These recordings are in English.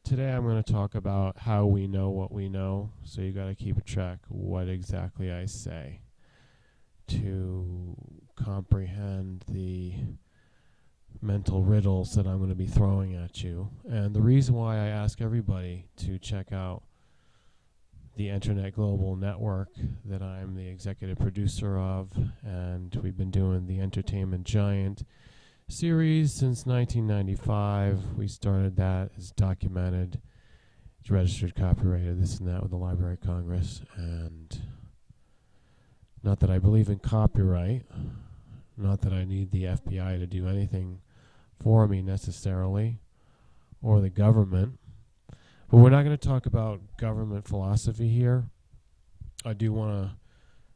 Today I'm going to talk about how we know what we know, so you got to keep a track what exactly I say to comprehend the mental riddles that I'm going to be throwing at you. And the reason why I ask everybody to check out the Internet Global network that I'm the executive producer of, and we've been doing the Entertainment Giant series since 1995. We started that, it's documented, it's registered, copyrighted, this and that with the Library of Congress. And not that I believe in copyright, not that I need the FBI to do anything for me necessarily, or the government. But we're not going to talk about government philosophy here. I do want to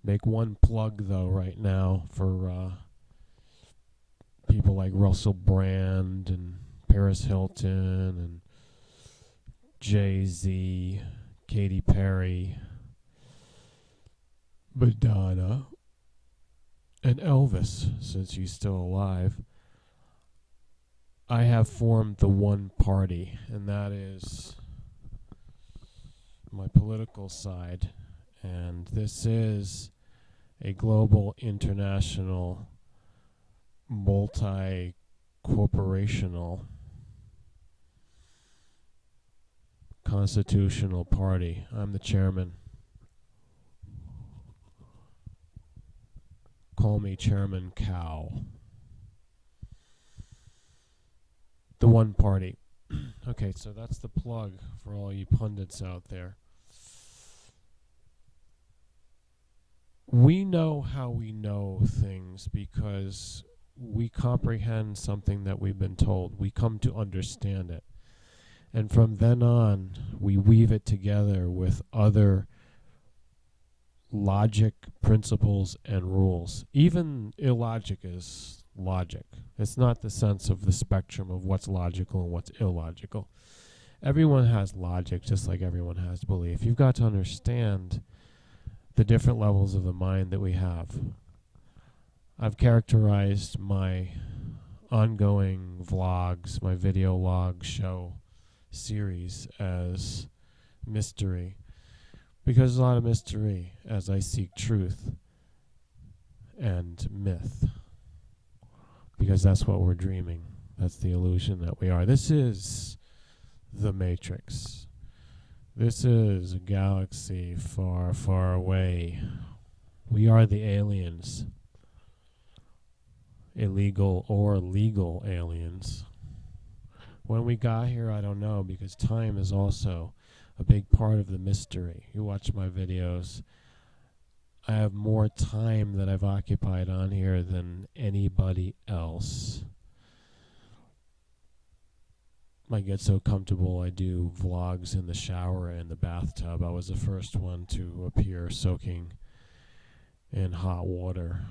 make one plug, though, right now for people like Russell Brand and Paris Hilton and Jay-Z, Katy Perry, Madonna, and Elvis, since he's still alive. I have formed the one party, and that is my political side. And this is a global, international, multi-corporational, constitutional party. I'm the chairman. Call me Chairman Cow. The one party. Okay, so that's the plug for all you pundits out there. We know how we know things because we comprehend something that we've been told. We come to understand it. And from then on, we weave it together with other logic, principles, and rules. Even illogic is logic. It's not the sense of the spectrum of what's logical and what's illogical. Everyone has logic, just like everyone has belief. You've got to understand the different levels of the mind that we have. I've characterized my ongoing vlogs, my video log show series as mystery, because there's a lot of mystery as I seek truth and myth, because that's what we're dreaming. That's the illusion that we are. This is the Matrix. This is a galaxy far, far away. We are the aliens. Illegal or legal aliens. When we got here, I don't know, because time is also a big part of the mystery. You watch my videos, I have more time that I've occupied on here than anybody else. I get so comfortable, I do vlogs in the shower and the bathtub. I was the first one to appear soaking in hot water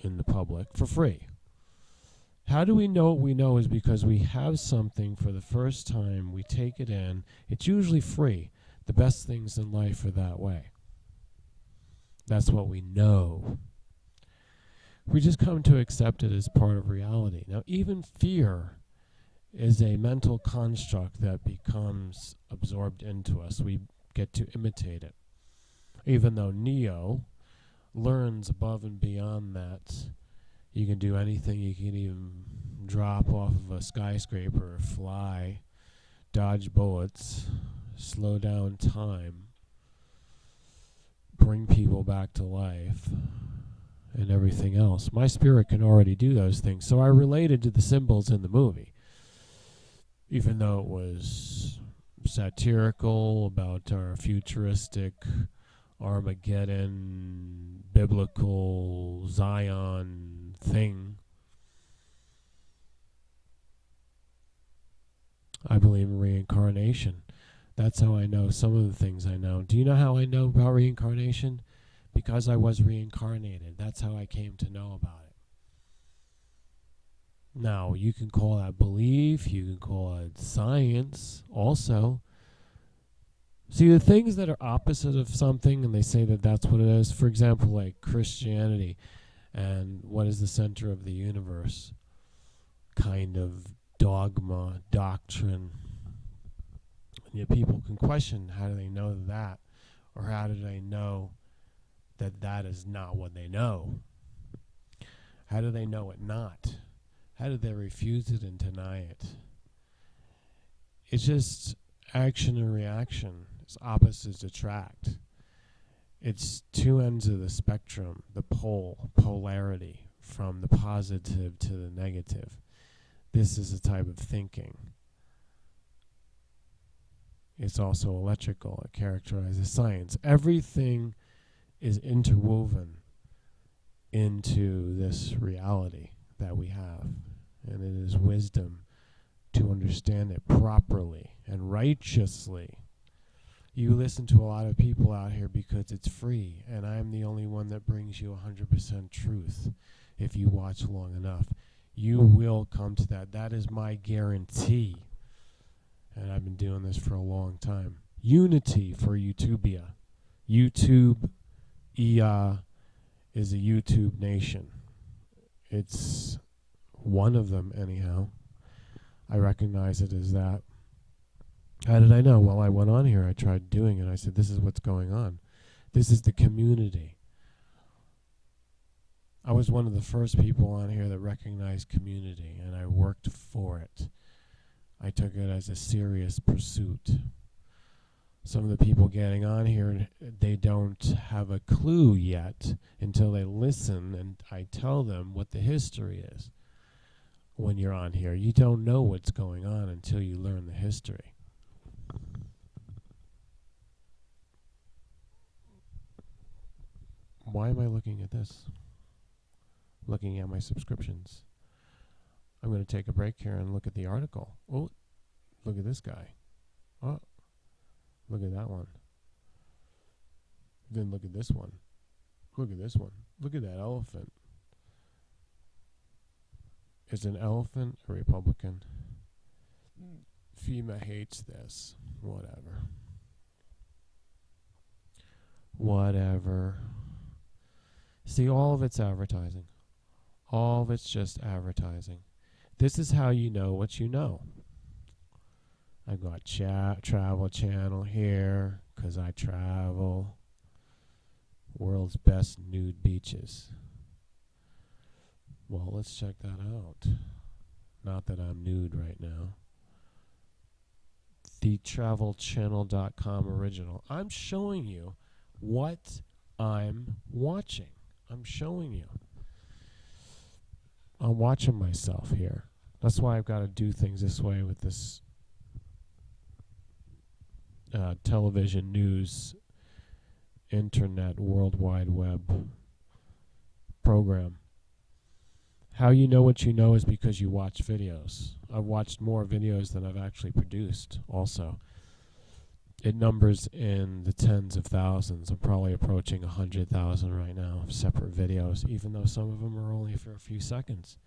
in the public for free. How do we know what we know is because we have something for the first time, we take it in, it's usually free. The best things in life are that way. That's what we know. We just come to accept it as part of reality. Now, even fear is a mental construct that becomes absorbed into us. We get to imitate it. Even though Neo learns above and beyond that, you can do anything. You can even drop off of a skyscraper, fly, dodge bullets, slow down time, bring people back to life, and everything else. My spirit can already do those things. So I related to the symbols in the movie, even though it was satirical about our futuristic Armageddon, biblical Zion thing. I believe in reincarnation. That's how I know some of the things I know. Do you know how I know about reincarnation? Because I was reincarnated. That's how I came to know about it. Now, you can call that belief, you can call it science also. See, the things that are opposite of something, and they say that that's what it is, for example, like Christianity and what is the center of the universe, kind of dogma, doctrine. And yet people can question, how do they know that? Or how do they know that that is not what they know? How do they know it not? How do they refuse it and deny it? It's just action and reaction. It's opposites attract. It's two ends of the spectrum, the polarity, from the positive to the negative. This is a type of thinking. It's also electrical. It characterizes science. Everything is interwoven into this reality that we have. And it is wisdom to understand it properly and righteously. You listen to a lot of people out here because it's free, and I'm the only one that brings you 100% truth. If you watch long enough, you will come to that. That is my guarantee. And I've been doing this for a long time. Unity for Utopia. YouTube is a YouTube nation. It's one of them anyhow. I recognize it as that. How did I know? Well, I went on here. I tried doing it. I said, this is what's going on. This is the community. I was one of the first people on here that recognized community, and I worked for it. I took it as a serious pursuit. Some of the people getting on here, they don't have a clue yet until they listen and I tell them what the history is. When you're on here, you don't know what's going on until you learn the history. Why am I looking at this? Looking at my subscriptions. I'm going to take a break here and look at the article. Oh, look at this guy. Oh, look at that one. Then look at this one. Look at this one. Look at that elephant. Is an elephant a Republican? FEMA hates this. Whatever. Whatever. See, all of it's advertising. All of it's just advertising. This is how you know what you know. I've got travel channel here because I travel. World's best nude beaches. Well, let's check that out. Not that I'm nude right now. TheTravelChannel.com original. I'm showing you what I'm watching. I'm showing you. I'm watching myself here. That's why I've got to do things this way with this television news, internet, World Wide Web program. How you know what you know is because you watch videos. I've watched more videos than I've actually produced also. It numbers in the tens of thousands. I'm probably approaching 100,000 right now of separate videos, even though some of them are only for a few seconds.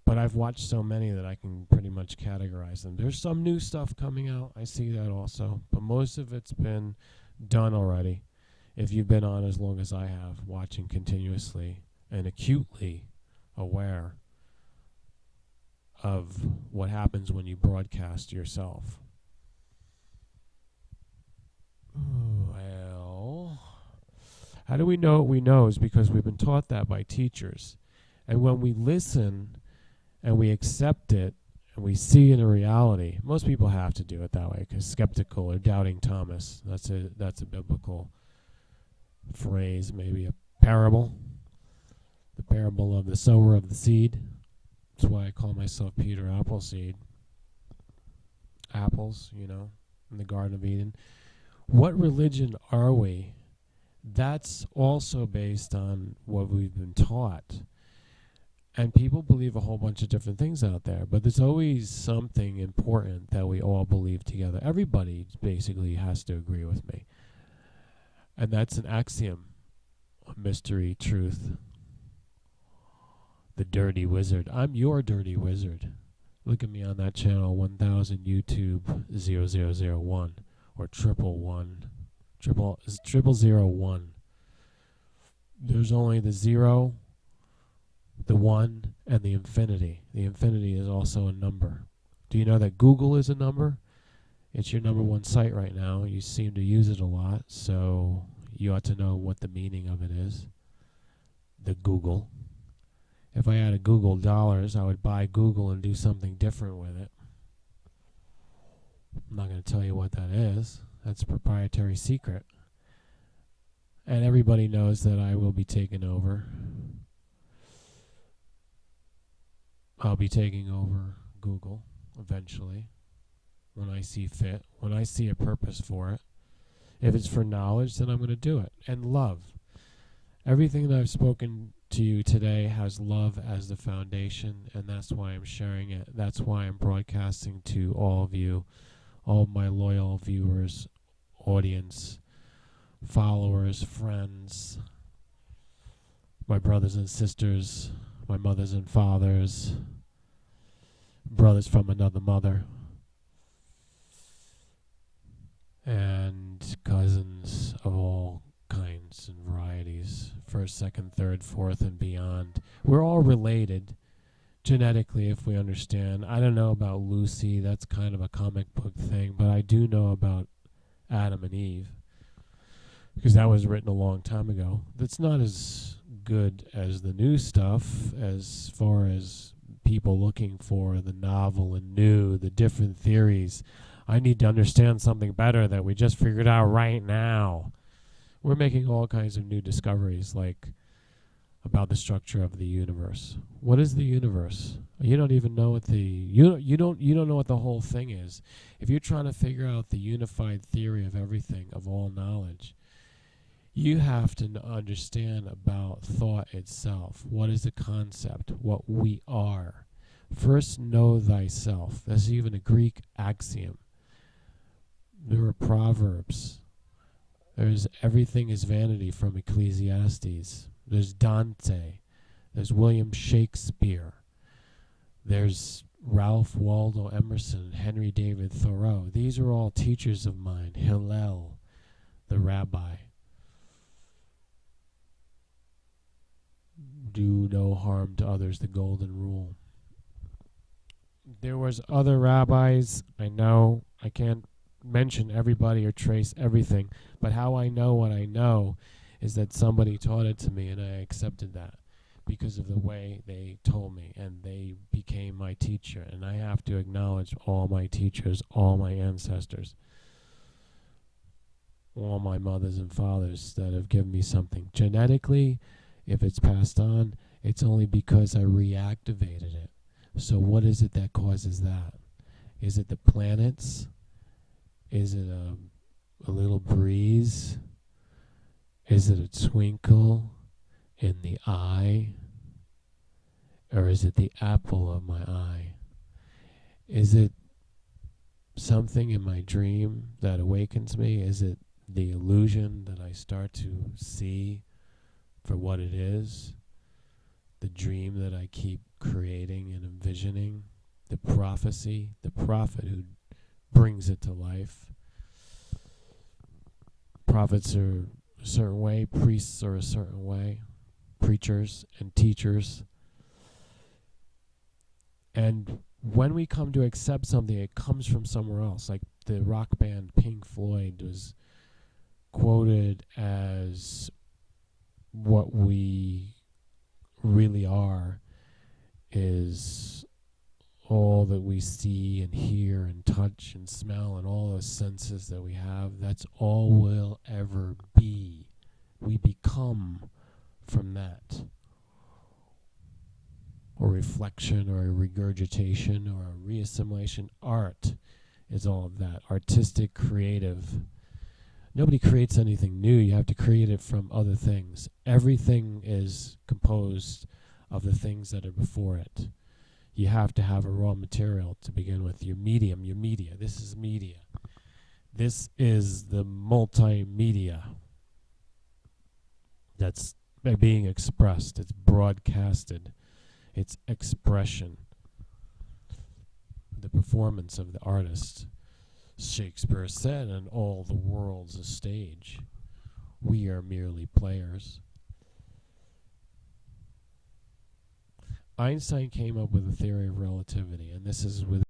But I've watched so many that I can pretty much categorize them. There's some new stuff coming out. I see that also. But most of it's been done already. If you've been on as long as I have, watching continuously and acutely aware of what happens when you broadcast yourself. Well, how do we know what we know is because we've been taught that by teachers. And when we listen and we accept it and we see it in reality, most people have to do it that way because skeptical or doubting Thomas, that's a biblical phrase, maybe a parable. The parable of the sower of the seed. That's why I call myself Peter-Appleseed. Apples, you know, in the Garden of Eden. What religion are we? That's also based on what we've been taught. And people believe a whole bunch of different things out there, but there's always something important that we all believe together. Everybody basically has to agree with me. And that's an axiom, a mystery, truth. The dirty wizard. I'm your dirty wizard. Look at me on that channel, 1000 YouTube 0001 or 0001. There's only the 0, the 1, and the infinity. The infinity is also a number. Do you know that Google is a number? It's your number one site right now. You seem to use it a lot, so you ought to know what the meaning of it is. The Google. If I had a Google dollars, I would buy Google and do something different with it. I'm not going to tell you what that is. That's a proprietary secret. And everybody knows that I will be taking over. I'll be taking over Google eventually, when I see fit, when I see a purpose for it. If it's for knowledge, then I'm going to do it. And love. Everything that I've spoken to you today has love as the foundation, and that's why I'm sharing it. That's why I'm broadcasting to all of you, all of my loyal viewers, audience, followers, friends, my brothers and sisters, my mothers and fathers, brothers from another mother, and cousins of all kinds and varieties, first, second, third, fourth, and beyond. We're all related genetically, if we understand. I don't know about Lucy. That's kind of a comic book thing, but I do know about Adam and Eve, because that was written a long time ago. That's not as good as the new stuff, as far as people looking for the novel and new, the different theories. I need to understand something better that we just figured out right now. We're making all kinds of new discoveries, like about the structure of the universe. What is the universe? You don't even know what you don't know what the whole thing is. If you're trying to figure out the unified theory of everything, of all knowledge, you have to understand about thought itself. What is the concept? What we are. First, know thyself. That's even a Greek axiom. There are proverbs. There's everything is vanity from Ecclesiastes. There's Dante. There's William Shakespeare. There's Ralph Waldo Emerson, Henry David Thoreau. These are all teachers of mine. Hillel, the rabbi. Do no harm to others, the golden rule. There was other rabbis. I know I can't mention everybody or trace everything, but how I know what I know is that somebody taught it to me, and I accepted that because of the way they told me, and they became my teacher. And I have to acknowledge all my teachers, all my ancestors, all my mothers and fathers that have given me something. Genetically, if it's passed on, it's only because I reactivated it. So what is it that causes that? Is it the planets? Is it a little breeze? Is it a twinkle in the eye? Or is it the apple of my eye? Is it something in my dream that awakens me? Is it the illusion that I start to see for what it is? The dream that I keep creating and envisioning? The prophecy? The prophet who brings it to life? Prophets are a certain way, priests are a certain way, preachers and teachers. And when we come to accept something, it comes from somewhere else. Like the rock band Pink Floyd was quoted as what we really are is all that we see and hear and touch and smell and all those senses that we have. That's all we'll ever be. We become from that. Or reflection or a regurgitation or a reassimilation. Art is all of that. Artistic, creative. Nobody creates anything new. You have to create it from other things. Everything is composed of the things that are before it. You have to have a raw material to begin with. Your medium, your media. This is media. This is the multimedia that's being expressed. It's broadcasted. It's expression. The performance of the artist. Shakespeare said, and all the world's a stage. We are merely players. Einstein came up with a theory of relativity, and this is with